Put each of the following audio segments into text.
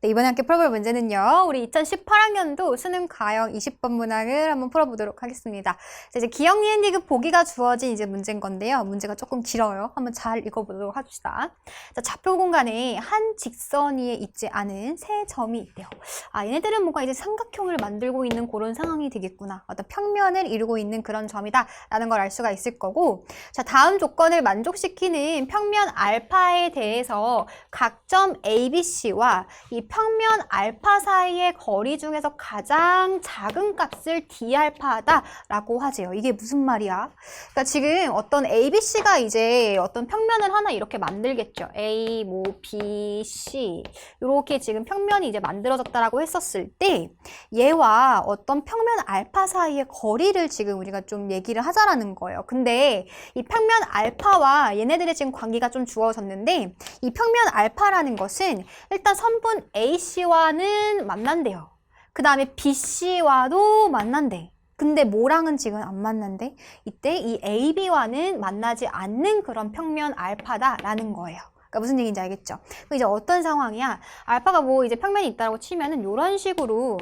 네, 이번에 함께 풀어볼 문제는요. 우리 2018학년도 수능 가형 20번 문항을 한번 풀어보도록 하겠습니다. 자, 이제 기억, 니은, 디귿 보기가 주어진 이제 문제인 건데요. 문제가 조금 길어요. 한번 잘 읽어보도록 합시다. 자, 좌표 공간에 한 직선 위에 있지 않은 세 점이 있대요. 아, 얘네들은 뭔가 이제 삼각형을 만들고 있는 그런 상황이 되겠구나. 어떤 평면을 이루고 있는 그런 점이다. 라는 걸 알 수가 있을 거고. 자, 다음 조건을 만족시키는 평면 알파에 대해서 각점 ABC와 이 평면 알파 사이의 거리 중에서 가장 작은 값을 D알파다 라고 하지요. 이게 무슨 말이야? 그러니까 지금 어떤 ABC가 이제 어떤 평면을 하나 이렇게 만들겠죠. A, 뭐 B, C 이렇게 지금 평면이 이제 만들어졌다라고 했었을 때 얘와 어떤 평면 알파 사이의 거리를 지금 우리가 좀 얘기를 하자라는 거예요. 근데 이 평면 알파와 얘네들의 지금 관계가 좀 주어졌는데 이 평면 알파라는 것은 일단 선분 AC와는 만난대요. 그 다음에 BC와도 만난대. 근데 뭐랑은 지금 안 만난대? 이때 이 AB와는 만나지 않는 그런 평면 알파다라는 거예요. 그러니까 무슨 얘기인지 알겠죠? 이제 어떤 상황이야? 알파가 뭐 이제 평면이 있다라고 치면은 이런 식으로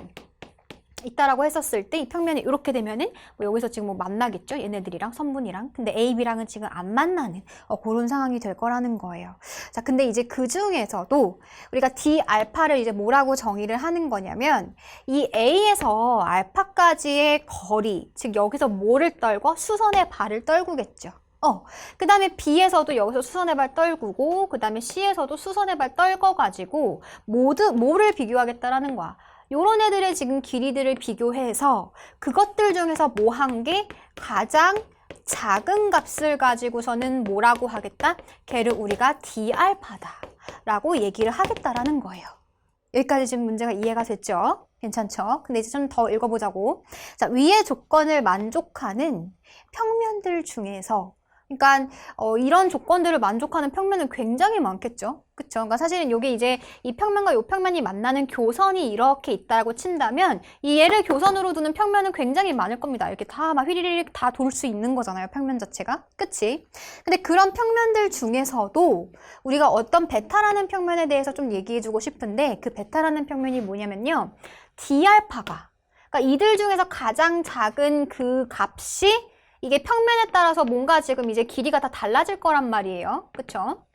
있다라고 했었을 때 이 평면이 이렇게 되면은 뭐 여기서 지금 뭐 만나겠죠? 얘네들이랑 선분이랑. 근데 AB랑은 지금 안 만나는 그런 상황이 될 거라는 거예요. 자, 근데 이제 그 중에서도 우리가 D알파를 이제 뭐라고 정의를 하는 거냐면 이 A에서 알파까지의 거리, 즉 여기서 뭐를 떨고 수선의 발을 떨구겠죠. 그 다음에 B에서도 여기서 수선의 발 떨구고 그 다음에 C에서도 수선의 발 떨궈가지고 모두 뭐를 비교하겠다라는 거야. 요런 애들의 지금 길이들을 비교해서 그것들 중에서 뭐 한 게 가장 작은 값을 가지고서는 뭐라고 하겠다? 걔를 우리가 D알파다 라고 얘기를 하겠다라는 거예요. 여기까지 지금 문제가 이해가 됐죠? 괜찮죠? 근데 이제 좀 더 읽어보자고. 자, 위의 조건을 만족하는 평면들 중에서 그러니까 이런 조건들을 만족하는 평면은 굉장히 많겠죠. 그쵸? 그러니까 사실은 이게 이제 이 평면과 이 평면이 만나는 교선이 이렇게 있다고 친다면 이 얘를 교선으로 두는 평면은 굉장히 많을 겁니다. 이렇게 다 막 휘리릭 다 돌 수 있는 거잖아요. 평면 자체가. 그치? 근데 그런 평면들 중에서도 우리가 어떤 베타라는 평면에 대해서 좀 얘기해주고 싶은데 그 베타라는 평면이 뭐냐면요. D알파가 그러니까 이들 중에서 가장 작은 그 값이 이게 평면에 따라서 뭔가 지금 이제 길이가 다 달라질 거란 말이에요. 그쵸?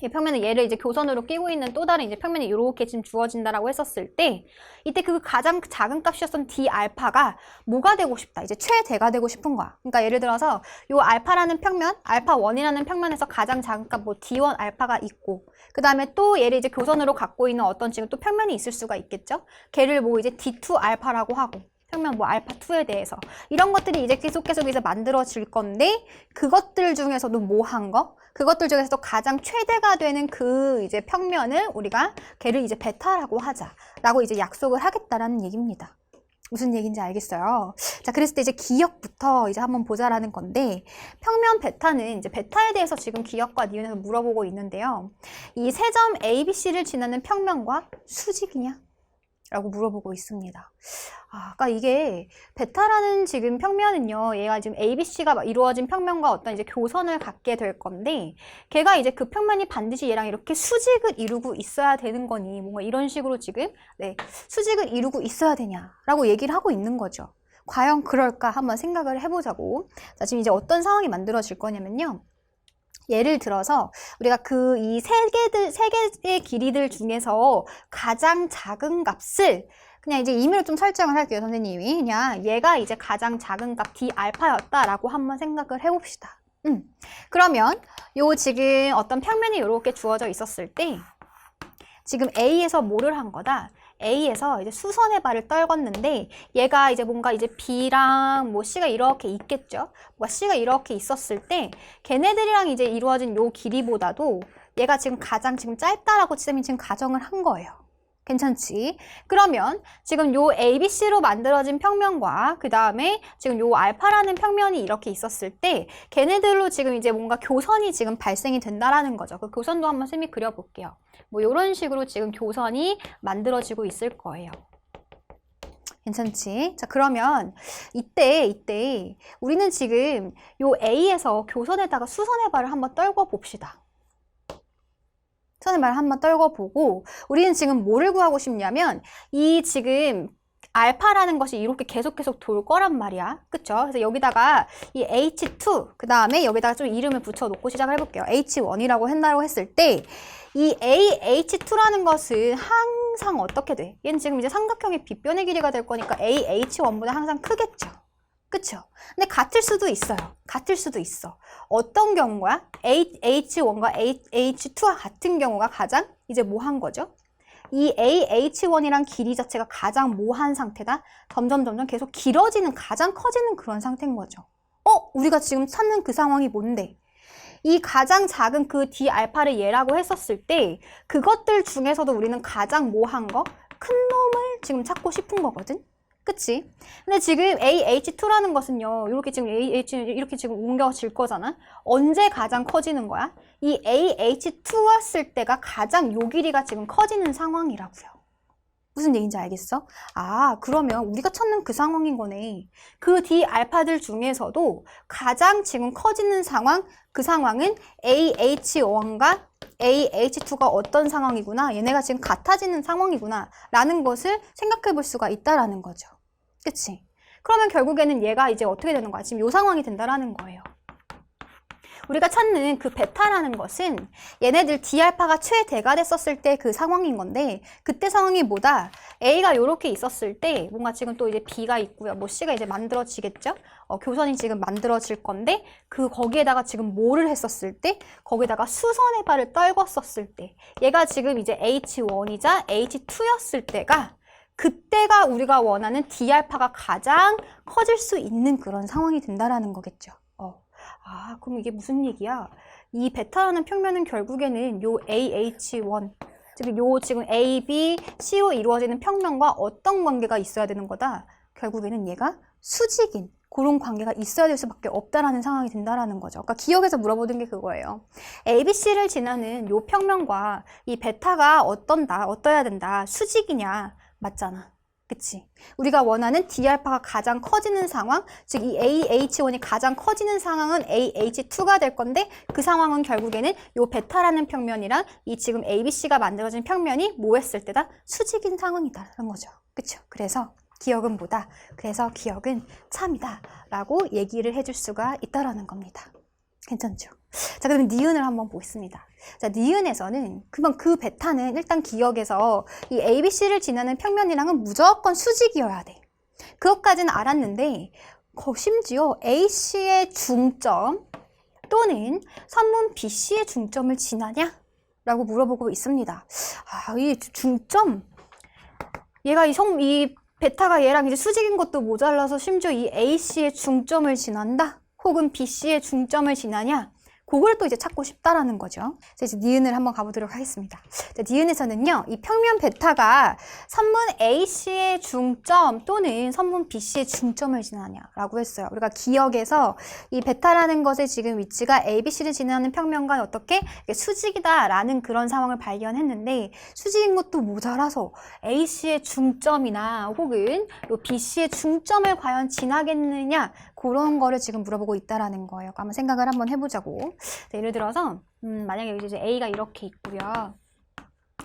이 평면은 얘를 이제 교선으로 끼고 있는 또 다른 이제 평면이 이렇게 지금 주어진다라고 했었을 때 이때 그 가장 작은 값이었던 D알파가 뭐가 되고 싶다. 이제 최대가 되고 싶은 거야. 그러니까 예를 들어서 요 알파라는 평면, 알파1이라는 평면에서 가장 작은 값 뭐 D1 알파가 있고 그 다음에 또 얘를 이제 교선으로 갖고 있는 어떤 지금 또 평면이 있을 수가 있겠죠. 걔를 뭐 이제 D2 알파라고 하고 평면 뭐 알파2에 대해서 이런 것들이 이제 계속 이제 만들어질 건데 그것들 중에서도 뭐 한 거? 그것들 중에서도 가장 최대가 되는 그 이제 평면을 우리가 걔를 이제 베타라고 하자라고 이제 약속을 하겠다라는 얘기입니다. 무슨 얘기인지 알겠어요? 자, 그랬을 때 이제 기억부터 이제 한번 보자라는 건데 평면 베타는 이제 베타에 대해서 지금 기억과 니은에서 물어보고 있는데요. 이 세 점 ABC를 지나는 평면과 수직이냐? 라고 물어보고 있습니다. 그러니까 이게 베타라는 지금 평면은요, 얘가 지금 ABC가 이루어진 평면과 어떤 이제 교선을 갖게 될 건데, 걔가 이제 그 평면이 반드시 얘랑 이렇게 수직을 이루고 있어야 되는 거니, 뭔가 이런 식으로 지금, 수직을 이루고 있어야 되냐라고 얘기를 하고 있는 거죠. 과연 그럴까 한번 생각을 해보자고. 자, 지금 이제 어떤 상황이 만들어질 거냐면요. 예를 들어서 우리가 그 이 세 개의 길이들 중에서 가장 작은 값을 그냥 이제 임의로 좀 설정을 할게요, 선생님이. 그냥 얘가 이제 가장 작은 값 D알파였다라고 한번 생각을 해봅시다. 그러면 요 지금 어떤 평면이 이렇게 주어져 있었을 때 지금 A에서 뭐를 한 거다? A에서 이제 수선의 발을 떨궜는데 얘가 이제 뭔가 이제 B랑 뭐 C가 이렇게 있겠죠? 뭔가 C가 이렇게 있었을 때 걔네들이랑 이제 이루어진 요 길이보다도 얘가 지금 가장 지금 짧다라고 쌤이 지금 가정을 한 거예요. 괜찮지? 그러면 지금 요 ABC로 만들어진 평면과 그 다음에 지금 요 알파라는 평면이 이렇게 있었을 때 걔네들로 지금 이제 뭔가 교선이 지금 발생이 된다라는 거죠. 그 교선도 한번 쌤이 그려볼게요. 뭐 이런 식으로 지금 교선이 만들어지고 있을 거예요. 괜찮지? 자, 그러면 이때 우리는 지금 요 A에서 교선에다가 수선의 발을 한번 떨궈 봅시다. 선생님 말 한번 떨궈보고 우리는 지금 뭐를 구하고 싶냐면 이 지금 알파라는 것이 이렇게 계속 돌 거란 말이야. 그쵸? 그래서 여기다가 이 H2 그 다음에 여기다가 좀 이름을 붙여놓고 시작을 해볼게요. H1이라고 한다고 했을 때 이 AH2라는 것은 항상 어떻게 돼? 얘는 지금 이제 삼각형의 빗변의 길이가 될 거니까 AH1보다 항상 크겠죠. 그쵸? 근데 같을 수도 있어요. 같을 수도 있어. 어떤 경우야? H1과 H2와 같은 경우가 가장 이제 뭐 한 거죠? 이 AH1이란 길이 자체가 가장 뭐한 상태다? 점점 계속 길어지는, 가장 커지는 그런 상태인 거죠. 우리가 지금 찾는 그 상황이 뭔데? 이 가장 작은 그 D알파를 얘라고 했었을 때 그것들 중에서도 우리는 가장 뭐한 거? 큰 놈을 지금 찾고 싶은 거거든? 그치? 근데 지금 AH2라는 것은요, 이렇게 지금 이렇게 지금 옮겨질 거잖아? 언제 가장 커지는 거야? 이 AH2 왔을 때가 가장 요 길이가 지금 커지는 상황이라고요. 무슨 얘기인지 알겠어? 그러면 우리가 찾는 그 상황인 거네. 그 D알파들 중에서도 가장 지금 커지는 상황, 그 상황은 AH1과 AH2가 어떤 상황이구나, 얘네가 지금 같아지는 상황이구나 라는 것을 생각해 볼 수가 있다라는 거죠. 그치? 그러면 결국에는 얘가 이제 어떻게 되는 거야? 지금 이 상황이 된다라는 거예요. 우리가 찾는 그 베타라는 것은 얘네들 D알파가 최대가 됐었을 때 그 상황인 건데 그때 상황이 뭐다? A가 이렇게 있었을 때 뭔가 지금 또 이제 B가 있고요. 뭐 C가 이제 만들어지겠죠? 교선이 지금 만들어질 건데 거기에다가 지금 뭐를 했었을 때? 거기다가 수선의 발을 떨궜었을 때 얘가 지금 이제 H1이자 H2였을 때가 그때가 우리가 원하는 D알파가 가장 커질 수 있는 그런 상황이 된다라는 거겠죠. 그럼 이게 무슨 얘기야? 이 베타라는 평면은 결국에는 요 AH1, 즉 요 지금 A, B, C로 이루어지는 평면과 어떤 관계가 있어야 되는 거다? 결국에는 얘가 수직인 그런 관계가 있어야 될 수밖에 없다라는 상황이 된다라는 거죠. 그러니까 기억에서 물어보던 게 그거예요. A, B, C를 지나는 요 평면과 이 베타가 어떠야 된다? 수직이냐? 맞잖아. 그치? 우리가 원하는 D알파가 가장 커지는 상황, 즉 이 AH1이 가장 커지는 상황은 AH2가 될 건데 그 상황은 결국에는 요 베타라는 평면이랑 이 지금 ABC가 만들어진 평면이 뭐 했을 때다? 수직인 상황이다라는 거죠. 그쵸? 그래서 기억은 뭐다? 그래서 기억은 참이다 라고 얘기를 해줄 수가 있다라는 겁니다. 괜찮죠? 자, 그럼 니은을 한번 보겠습니다. 자, 니은에서는 그 베타는 일단 기억에서 이 ABC를 지나는 평면이랑은 무조건 수직이어야 돼. 그것까지는 알았는데 심지어 AC의 중점 또는 선문 BC의 중점을 지나냐? 라고 물어보고 있습니다. 이 중점 얘가 이 베타가 얘랑 이제 수직인 것도 모자라서 심지어 이 AC의 중점을 지난다? 혹은 BC의 중점을 지나냐? 그걸 또 이제 찾고 싶다라는 거죠. 그래서 이제 니은을 한번 가보도록 하겠습니다. 자, 니은에서는요, 이 평면 베타가 선문 AC의 중점 또는 선문 BC의 중점을 지나냐라고 했어요. 우리가 기억에서 이 베타라는 것의 지금 위치가 ABC를 지나는 평면과 어떻게 수직이다라는 그런 상황을 발견했는데 수직인 것도 모자라서 AC의 중점이나 혹은 BC의 중점을 과연 지나겠느냐 그런 거를 지금 물어보고 있다라는 거예요. 한번 생각을 한번 해보자고. 자, 예를 들어서 만약에 여기 이제 A가 이렇게 있고요.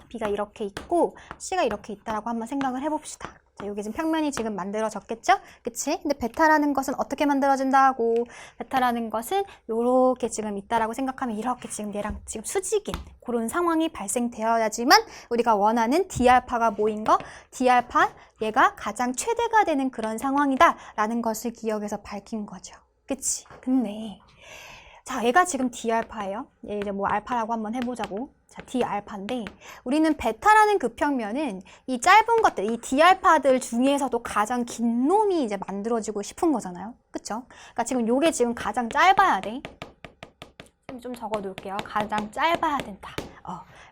B가 이렇게 있고 C가 이렇게 있다라고 한번 생각을 해봅시다. 자, 여기 지금 평면이 지금 만들어졌겠죠? 그치? 근데 베타라는 것은 어떻게 만들어진다고? 베타라는 것은 요렇게 지금 있다라고 생각하면 이렇게 지금 얘랑 지금 수직인 그런 상황이 발생되어야지만 우리가 원하는 D알파가 뭐인 거? D알파 얘가 가장 최대가 되는 그런 상황이다 라는 것을 기억해서 밝힌 거죠. 그치? 근데 자, 얘가 지금 D알파예요. 얘 이제 뭐 알파라고 한번 해보자고. 자, D알파인데 우리는 베타라는 그 평면은 이 짧은 것들, 이 D알파들 중에서도 가장 긴 놈이 이제 만들어지고 싶은 거잖아요. 그쵸? 그러니까 지금 요게 지금 가장 짧아야 돼. 좀 적어둘게요. 가장 짧아야 된다.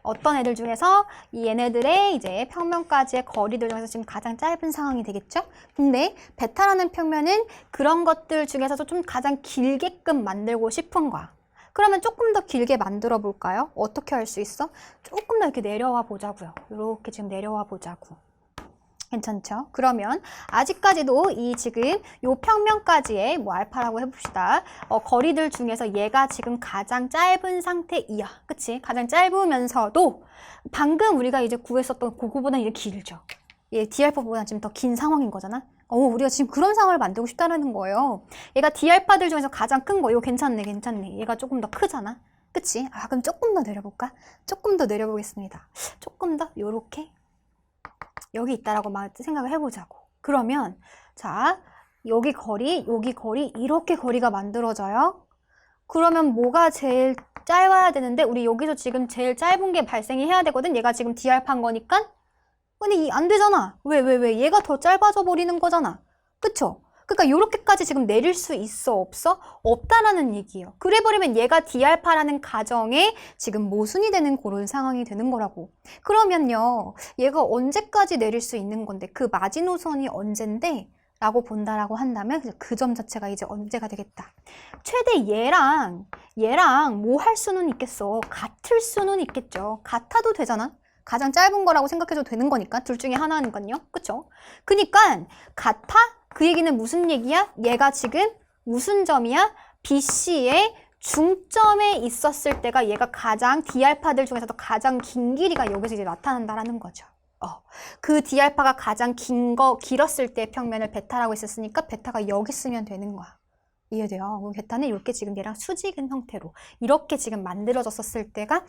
어떤 애들 중에서 이 얘네들의 이제 평면까지의 거리들 중에서 지금 가장 짧은 상황이 되겠죠? 근데 베타라는 평면은 그런 것들 중에서도 좀 가장 길게끔 만들고 싶은 거야. 그러면 조금 더 길게 만들어 볼까요? 어떻게 할 수 있어? 조금 더 이렇게 내려와 보자고요. 이렇게 지금 내려와 보자고. 괜찮죠? 그러면 아직까지도 이 지금 요 평면까지의 뭐 알파라고 해봅시다. 거리들 중에서 얘가 지금 가장 짧은 상태이야. 그치? 가장 짧으면서도 방금 우리가 이제 구했었던 그거보다 이제 길죠. 얘 D알파보다 지금 더 긴 상황인 거잖아. 우리가 지금 그런 상황을 만들고 싶다는 거예요. 얘가 D알파들 중에서 가장 큰 거. 이거 괜찮네, 괜찮네. 얘가 조금 더 크잖아. 그치? 그럼 조금 더 내려볼까? 조금 더 내려보겠습니다. 조금 더 요렇게 여기 있다라고 생각을 해보자고. 그러면 자, 여기 거리 이렇게 거리가 만들어져요. 그러면 뭐가 제일 짧아야 되는데 우리 여기서 지금 제일 짧은 게 발생이 해야 되거든. 얘가 지금 D알파인 거니까. 근데 안 되잖아. 왜? 얘가 더 짧아져 버리는 거잖아. 그쵸? 그러니까 이렇게까지 지금 내릴 수 있어? 없어? 없다라는 얘기예요. 그래 버리면 얘가 D알파라는 가정에 지금 모순이 되는 그런 상황이 되는 거라고. 그러면요. 얘가 언제까지 내릴 수 있는 건데 그 마지노선이 언젠데? 라고 본다라고 한다면 그 점 자체가 이제 언제가 되겠다. 최대 얘랑 뭐 할 수는 있겠어. 같을 수는 있겠죠. 같아도 되잖아. 가장 짧은 거라고 생각해도 되는 거니까. 둘 중에 하나니까요. 그쵸? 그니까 같아? 그 얘기는 무슨 얘기야? 얘가 지금 무슨 점이야? BC의 중점에 있었을 때가 얘가 가장 D알파들 중에서도 가장 긴 길이가 여기서 이제 나타난다라는 거죠. 그 D알파가 가장 길었을 때 평면을 베타라고 했었으니까 베타가 여기 쓰면 되는 거야. 이해돼요? 그럼 베타는 이렇게 지금 얘랑 수직인 형태로 이렇게 지금 만들어졌었을 때가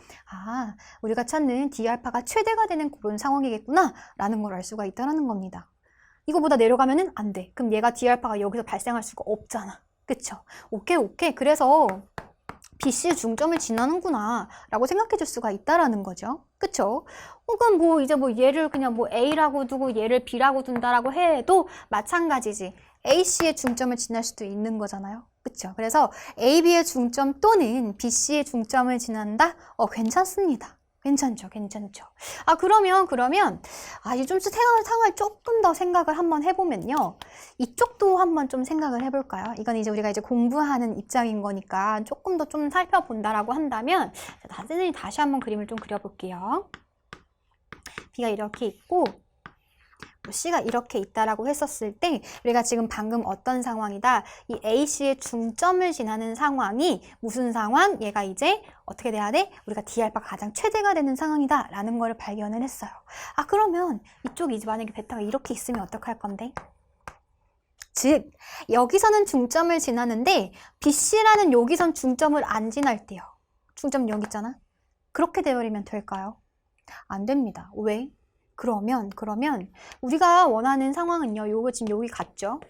우리가 찾는 D알파가 최대가 되는 그런 상황이겠구나 라는 걸 알 수가 있다는 겁니다. 이거보다 내려가면은 안 돼. 그럼 얘가 D알파가 여기서 발생할 수가 없잖아. 그쵸? 오케이. 그래서 BC 중점을 지나는구나 라고 생각해 줄 수가 있다라는 거죠. 그쵸? 혹은 뭐 이제 뭐 얘를 그냥 뭐 A라고 두고 얘를 B라고 둔다라고 해도 마찬가지지. AC의 중점을 지날 수도 있는 거잖아요. 그쵸? 그래서 AB의 중점 또는 BC의 중점을 지난다? 괜찮습니다. 괜찮죠? 그러면 이제 좀 상황을 조금 더 생각을 한번 해보면요. 이쪽도 한번 좀 생각을 해볼까요? 이건 이제 우리가 이제 공부하는 입장인 거니까 조금 더 좀 살펴본다라고 한다면 선생님이 다시 한번 그림을 좀 그려볼게요. B가 이렇게 있고 C가 이렇게 있다라고 했었을 때 우리가 지금 방금 어떤 상황이다? 이 AC의 중점을 지나는 상황이 무슨 상황? 얘가 이제 어떻게 돼야 돼? 우리가 D알파가 가장 최대가 되는 상황이다 라는 거를 발견을 했어요. 그러면 이쪽이 이제 만약에 베타가 이렇게 있으면 어떡할 건데? 즉 여기서는 중점을 지나는데 BC라는 여기선 중점을 안 지날 때요. 중점 여기 있잖아. 그렇게 되어버리면 될까요? 안 됩니다. 왜? 그러면 우리가 원하는 상황은요. 요거 지금 여기 같죠?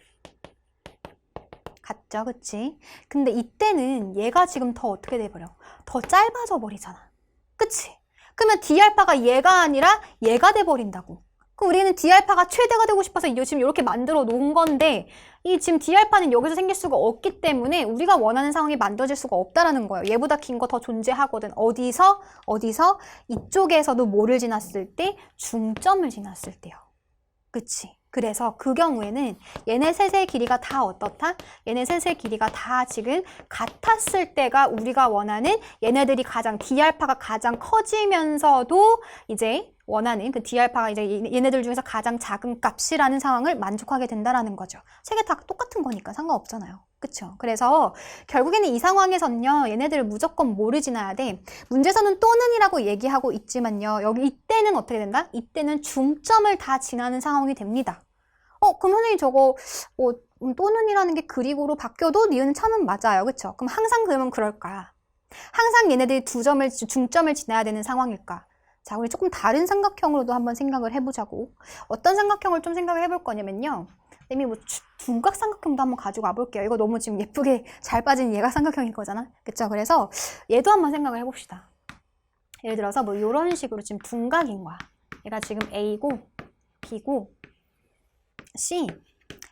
그치? 근데 이때는 얘가 지금 더 어떻게 돼버려? 더 짧아져 버리잖아. 그치? 그러면 D알파가 얘가 아니라 얘가 돼버린다고. 그럼 우리는 D알파가 최대가 되고 싶어서 지금 이렇게 만들어 놓은 건데 이 지금 D알파는 여기서 생길 수가 없기 때문에 우리가 원하는 상황이 만들어질 수가 없다라는 거예요. 얘보다 긴 거 더 존재하거든. 어디서? 이쪽에서도 뭐를 지났을 때? 중점을 지났을 때요. 그치? 그래서 그 경우에는 얘네 셋의 길이가 다 어떻다? 얘네 셋의 길이가 다 지금 같았을 때가 우리가 원하는 얘네들이 가장 D알파가 가장 커지면서도 이제 원하는 그 D알파가 이제 얘네들 중에서 가장 작은 값이라는 상황을 만족하게 된다라는 거죠. 세 개 다 똑같은 거니까 상관없잖아요. 그쵸? 그래서 결국에는 이 상황에서는요, 얘네들을 무조건 뭐를 지나야 돼? 문제에서는 또는이라고 얘기하고 있지만요, 여기 이때는 어떻게 된다? 이때는 중점을 다 지나는 상황이 됩니다. 그럼 선생님 저거 또는이라는 게 그리고로 바뀌어도 니은은 참은 맞아요. 그쵸? 그럼 항상 그러면 그럴까? 항상 얘네들이 중점을 지나야 되는 상황일까? 자, 우리 조금 다른 삼각형으로도 한번 생각을 해보자고. 어떤 삼각형을 좀 생각을 해볼 거냐면요. 쌤이 뭐 둔각 삼각형도 한번 가지고 와볼게요. 이거 너무 지금 예쁘게 잘 빠진 얘가 삼각형일 거잖아. 그쵸? 그래서 얘도 한번 생각을 해봅시다. 예를 들어서 뭐 이런 식으로 지금 둔각인 거야. 얘가 지금 A고 B고 C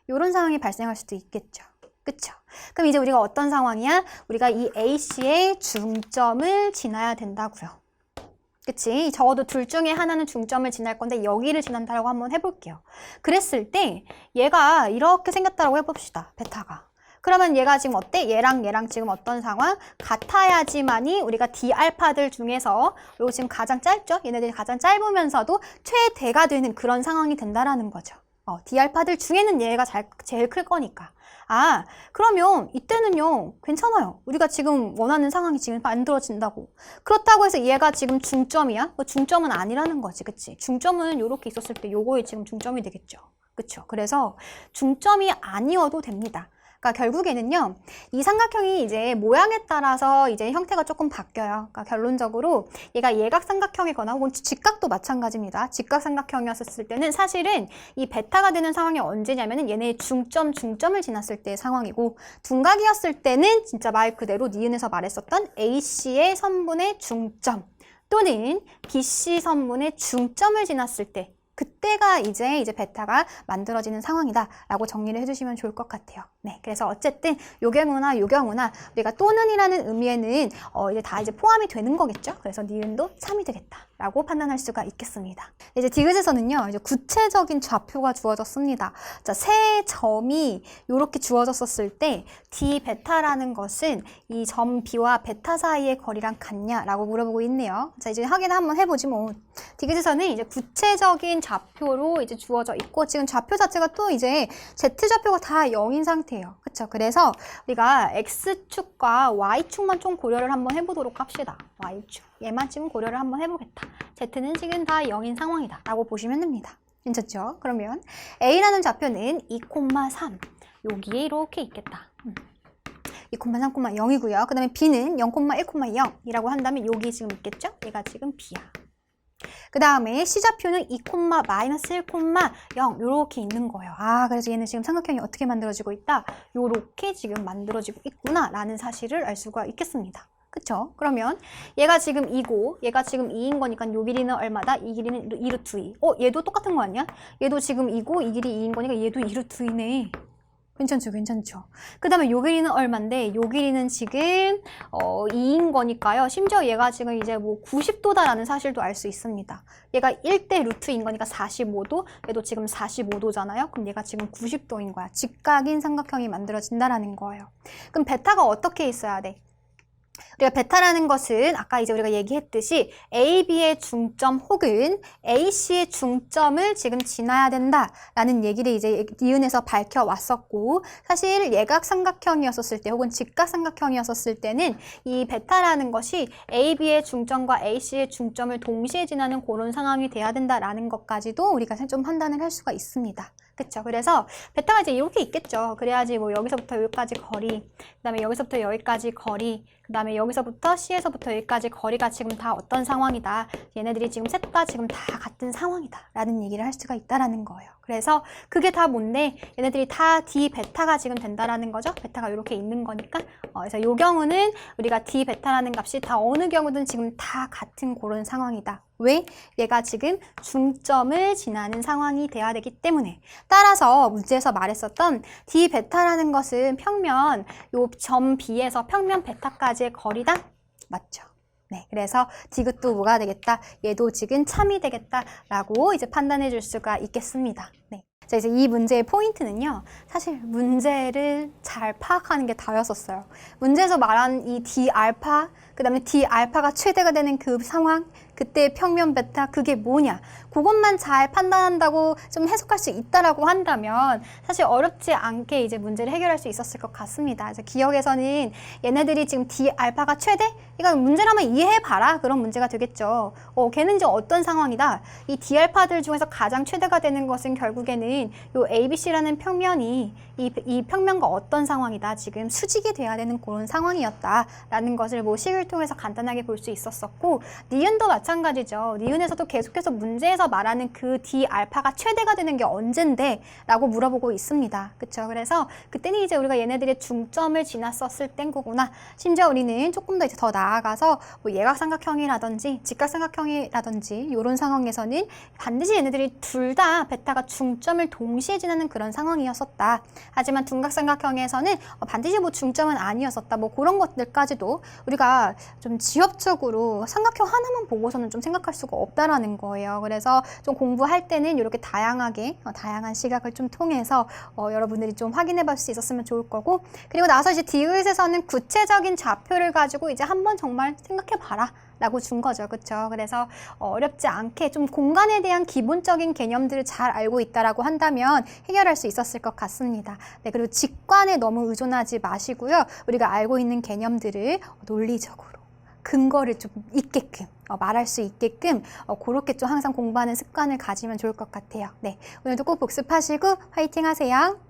이런 상황이 발생할 수도 있겠죠. 그쵸? 그럼 이제 우리가 어떤 상황이야? 우리가 이 AC의 중점을 지나야 된다고요. 그치? 적어도 둘 중에 하나는 중점을 지날 건데 여기를 지난다라고 한번 해볼게요. 그랬을 때 얘가 이렇게 생겼다라고 해봅시다. 베타가. 그러면 얘가 지금 어때? 얘랑 지금 어떤 상황? 같아야지만이 우리가 D알파들 중에서 요거 지금 가장 짧죠? 얘네들이 가장 짧으면서도 최대가 되는 그런 상황이 된다라는 거죠. D알파들 중에는 얘가 제일 클 거니까. 아, 그러면 이때는요, 괜찮아요. 우리가 지금 원하는 상황이 지금 만들어진다고. 그렇다고 해서 얘가 지금 중점이야? 중점은 아니라는 거지, 그치? 중점은 요렇게 있었을 때 요거에 지금 중점이 되겠죠. 그쵸? 그래서 중점이 아니어도 됩니다. 그러니까 결국에는요, 이 삼각형이 이제 모양에 따라서 이제 형태가 조금 바뀌어요. 그러니까 결론적으로 얘가 예각삼각형이거나 혹은 직각도 마찬가지입니다. 직각삼각형이었을 때는 사실은 이 베타가 되는 상황이 언제냐면은 얘네의 중점을 지났을 때의 상황이고, 둔각이었을 때는 진짜 말 그대로 니은에서 말했었던 AC의 선분의 중점 또는 BC 선분의 중점을 지났을 때 그때가 이제 베타가 만들어지는 상황이다라고 정리를 해주시면 좋을 것 같아요. 네, 그래서 어쨌든 요 경우나 우리가 또는이라는 의미에는 이제 다 이제 포함이 되는 거겠죠. 그래서 니은도 3이 되겠다라고 판단할 수가 있겠습니다. 이제 디귿에서는요, 이제 구체적인 좌표가 주어졌습니다. 자, 세 점이 이렇게 주어졌었을 때 D 베타라는 것은 이 점 B와 베타 사이의 거리랑 같냐라고 물어보고 있네요. 자, 이제 확인 한번 해보지 뭐. 디귿에서는 이제 구체적인 좌표로 이제 주어져 있고, 지금 좌표 자체가 또 이제 Z좌표가 다 0인 상태예요. 그쵸? 그래서 우리가 X축과 Y축만 좀 고려를 한번 해보도록 합시다. Y축. 얘만 지금 고려를 한번 해보겠다. Z는 지금 다 0인 상황이다 라고 보시면 됩니다. 괜찮죠? 그러면 A라는 좌표는 2,3 여기에 이렇게 있겠다. 2,3, 0이고요. 그 다음에 B는 0,1,0이라고 한다면 여기 지금 있겠죠? 얘가 지금 B야. 그 다음에 C좌표는 2, 마이너스 1,0 이렇게 있는 거예요. 아, 그래서 얘는 지금 삼각형이 어떻게 만들어지고 있다? 이렇게 지금 만들어지고 있구나 라는 사실을 알 수가 있겠습니다. 그쵸? 그러면 얘가 지금 2고 얘가 지금 2인 거니까 요 길이는 얼마다? 이 길이는 2루트 2. 얘도 똑같은 거 아니야? 얘도 지금 2고 이 길이 2인 거니까 얘도 2루트 2네. 괜찮죠? 괜찮죠? 그 다음에 요 길이는 얼만데 요 길이는 지금 2인 거니까요. 심지어 얘가 지금 이제 뭐 90도다라는 사실도 알 수 있습니다. 얘가 1대 루트인 거니까 45도, 얘도 지금 45도잖아요. 그럼 얘가 지금 90도인 거야. 직각인 삼각형이 만들어진다라는 거예요. 그럼 베타가 어떻게 있어야 돼? 우리가 베타라는 것은 아까 이제 우리가 얘기했듯이 AB의 중점 혹은 AC의 중점을 지금 지나야 된다라는 얘기를 이제 니은에서 밝혀왔었고, 사실 예각삼각형이었을 때 혹은 직각삼각형이었을 때는 이 베타라는 것이 AB의 중점과 AC의 중점을 동시에 지나는 그런 상황이 돼야 된다라는 것까지도 우리가 좀 판단을 할 수가 있습니다. 그쵸? 그래서 베타가 이제 이렇게 있겠죠. 그래야지 뭐 여기서부터 여기까지 거리, 그 다음에 여기서부터 여기까지 거리, 그 다음에 여기서부터 C에서부터 여기까지 거리가 지금 다 어떤 상황이다. 얘네들이 지금 셋 다 지금 다 같은 상황이다 라는 얘기를 할 수가 있다라는 거예요. 그래서 그게 다 뭔데? 얘네들이 다 D 베타가 지금 된다라는 거죠. 베타가 이렇게 있는 거니까. 그래서 요 경우는 우리가 D 베타라는 값이 다 어느 경우든 지금 다 같은 그런 상황이다. 왜? 얘가 지금 중점을 지나는 상황이 돼야 되기 때문에. 따라서 문제에서 말했었던 D 베타라는 것은 평면 요 점 B에서 평면 베타까지의 거리다? 맞죠? 네, 그래서 디귿도 뭐가 되겠다? 얘도 지금 참이 되겠다라고 이제 판단해 줄 수가 있겠습니다. 네. 자, 이제 이 문제의 포인트는요, 사실 문제를 잘 파악하는 게 다였었어요. 문제에서 말한 이 D알파, 그 다음에 D알파가 최대가 되는 그 상황, 그때 평면 베타, 그게 뭐냐? 그것만 잘 판단한다고 좀 해석할 수 있다라고 한다면 사실 어렵지 않게 이제 문제를 해결할 수 있었을 것 같습니다. 그래서 기억에서는 얘네들이 지금 D알파가 최대? 이거 문제를 한번 이해해봐라. 그런 문제가 되겠죠. 걔는 이제 어떤 상황이다? 이 D알파들 중에서 가장 최대가 되는 것은 결국에는 요 ABC라는 평면이 이 평면과 어떤 상황이다? 지금 수직이 돼야 되는 그런 상황이었다라는 것을 뭐 식을 통해서 간단하게 볼 수 있었었고, 니은도 마찬가지죠. 니은에서도 계속해서 문제에서 말하는 그 D알파가 최대가 되는 게 언젠데? 라고 물어보고 있습니다. 그쵸? 그래서 그때는 이제 우리가 얘네들의 중점을 지났었을 땐 거구나. 심지어 우리는 조금 더 이제 더 나아가서 뭐 예각삼각형이라든지 직각삼각형이라든지 이런 상황에서는 반드시 얘네들이 둘 다 베타가 중점을 동시에 지나는 그런 상황이었었다. 하지만 둔각삼각형에서는 반드시 뭐 중점은 아니었었다. 뭐 그런 것들까지도 우리가 좀 지엽적으로 삼각형 하나만 보고서는 시각에서는 좀 생각할 수가 없다라는 거예요. 그래서 좀 공부할 때는 이렇게 다양하게 다양한 시각을 좀 통해서 여러분들이 좀 확인해 볼 수 있었으면 좋을 거고, 그리고 나서 이제 디귿에서는 구체적인 좌표를 가지고 이제 한번 정말 생각해 봐라 라고 준 거죠. 그쵸? 그래서 어렵지 않게 좀 공간에 대한 기본적인 개념들을 잘 알고 있다라고 한다면 해결할 수 있었을 것 같습니다. 네, 그리고 직관에 너무 의존하지 마시고요. 우리가 알고 있는 개념들을 논리적으로 근거를 좀 있게끔 말할 수 있게끔 그렇게 좀 항상 공부하는 습관을 가지면 좋을 것 같아요. 네, 오늘도 꼭 복습하시고 화이팅 하세요.